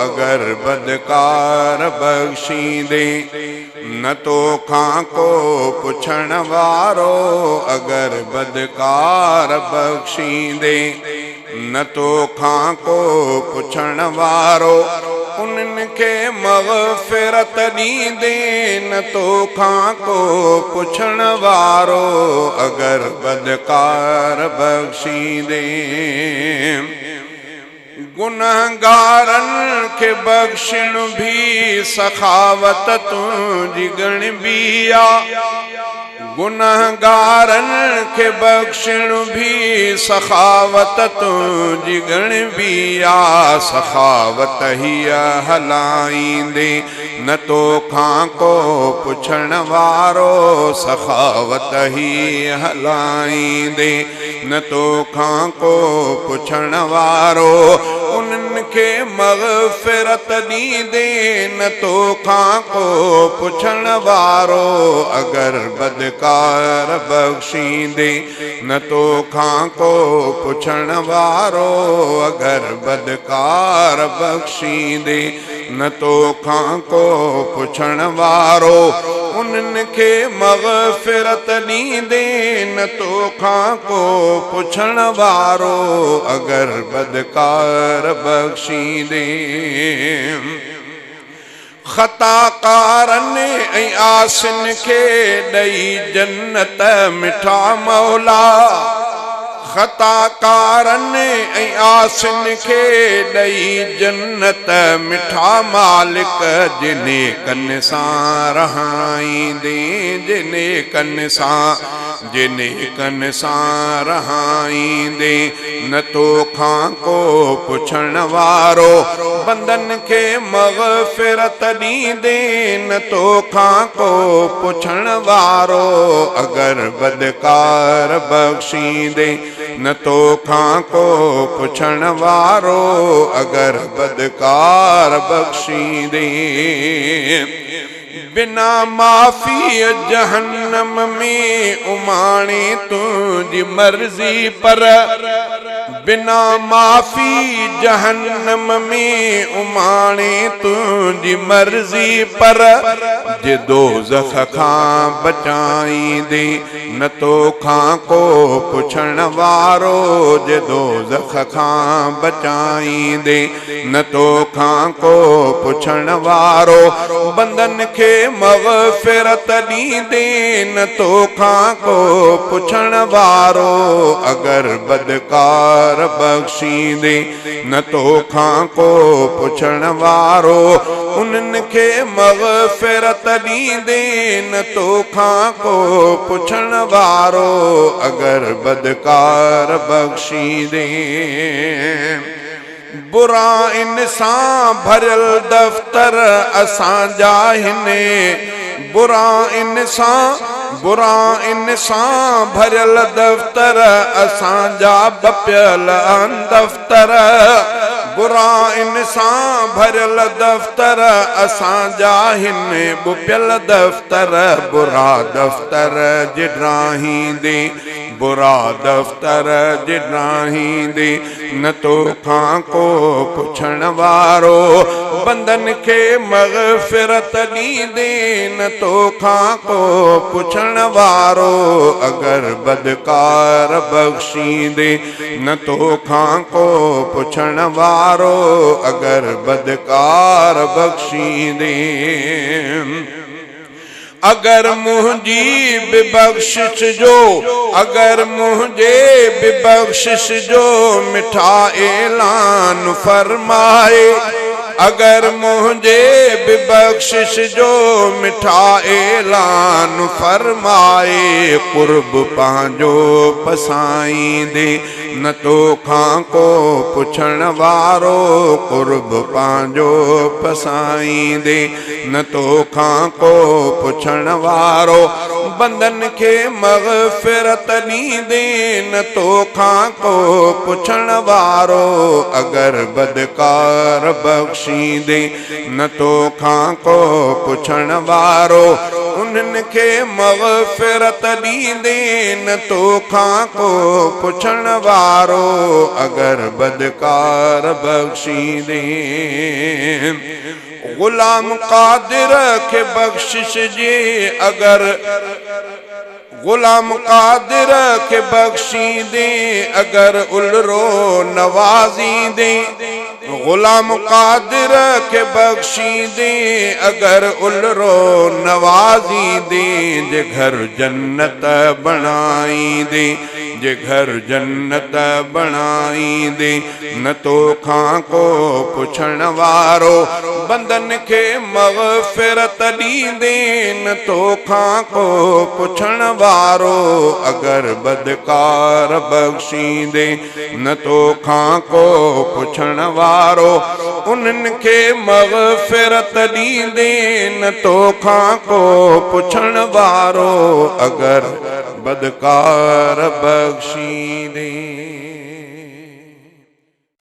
अगर बदकार बख्शी दे न तो खां को पुछण वारो अगर बदकार बख्शी दे न तो खां को पुछण वारो उन्हनि खे मग़फ़िरत ॾींदे न तो खां को पुछण वारो अगर बदकार बख्शी दे गुनहगारन के बख्शिण भी सखावत तुझी गणबी आ गुनहगारन के बख्शिण भी सखावत तुझी गणबी आ सखावत ही हलाईंदे न तो खां को पुछण वारो सखावत ही हलाईंदे न तो खां को पुछण वारो उन्हनि खे मग़फ़िरत ॾींदे न तो खां को पुछण वारो अगर बदकार बख्शींदे न तो खां को पुछण वारो अगर बदकार बख्शींदे न तो खां को पुछण वारो उन्हनि खे मग़फ़िरत ॾींदे न तो खां को पुछण वारो अगर बदकार बख्शींदे ख़ताकारन ऐं आसिन खे ॾई जन्नत मिठा मौला ख़ताकारन ऐं आसिन खे ॾई जन्नत मिठा मालिक जिने कन सां रहाईंदे जिने कन सां रहाईंदे न तो खां को पुछण वारो बंदन के मग़फ़िरत ॾींदे न तो खां को पुछण वारो अगर बदकार बख्शींदे न तो खां को पुछण वारो अगर बदकार बख्शींदे बिना माफ़ी जहन्नम में उमाणे तुझी मर्जी पर बिना माफ़ी जहन्नम में उमाणे तुझी मर्जी पर जे दोज़ख खां बचाईंदे न तो खां को पुछण वारो जे दोज़ख खां बचाईंदे न तो खां को पुछण वारो बंदन के मग़फ़िरत ॾींदे न तो खां को पुछण वारो अगर बदकार बख्शींदे न तो खां को पुछण वारो उन्हनि खे मग़फ़िरत ॾींदे न तो खां को पुछण वारो अगर बदकार बख्शींदे बुरा इंसान भरियल दफ्तर असांजा हिने बुरा इंसान भरियल दफ्तर असांजा बपियल दफ्तर बुरा इंसान भरियल दफ्तर असांजा हिन बुपियल दफ्तर बुरा दफ्तर जिड्राहींदे बुरा दफ्तर जिड्राहींदे न तो खां को पुछण वारो बंदन के मग़फ़िरत ॾींदे न तो खां को पुछण वारो अगर बदकार बख्शींदे न तो खां को पुछण वारो अगर बदकार बख्शींदे अगर मुझी बख्शिश जो अगर मुझे बख्शिश जो मिठा ऐलान फरमाए अगर मुझे बख्शिश जो मिठा ऐलान फरमाए कुर्ब पांजो पसाईंदे न तो खां को पुछण वारो कुर्ब पांजो पसाईंदे न तो खां को पुछण वारो बंदन के मग़फ़िरत ॾींदे न तो खां को पुछण वारो अगर बदकार बख्शींदे न तो खां को पुछण वारो उन्हनि खे मग़फ़िरत ॾींदे न तोखां को पुछण वारो अगर बदकार बख्शींदे। गुलाम कादिर के बख्शिश जे अगर गुलाम कादिर के बख्शींदे अगर उलरो नवाज़ींदे। गुलाम कादिर के बख्शींदे अगर उलरो नवाज़ींदे। जे घर जन्नत बणाईंदे जे घर जन्नत बणाईंदे न तोखां को पुछण वारो बंदन के मग़फ़िरत ॾींदे न तोखां को पुछण वारो अगर बदकार बख्शींदे न तोखां को पुछण वारो उन्हनि खे मग़फ़िरत ॾींदे न तोखां को पुछण वारो अगर बदकार बख्शींदे।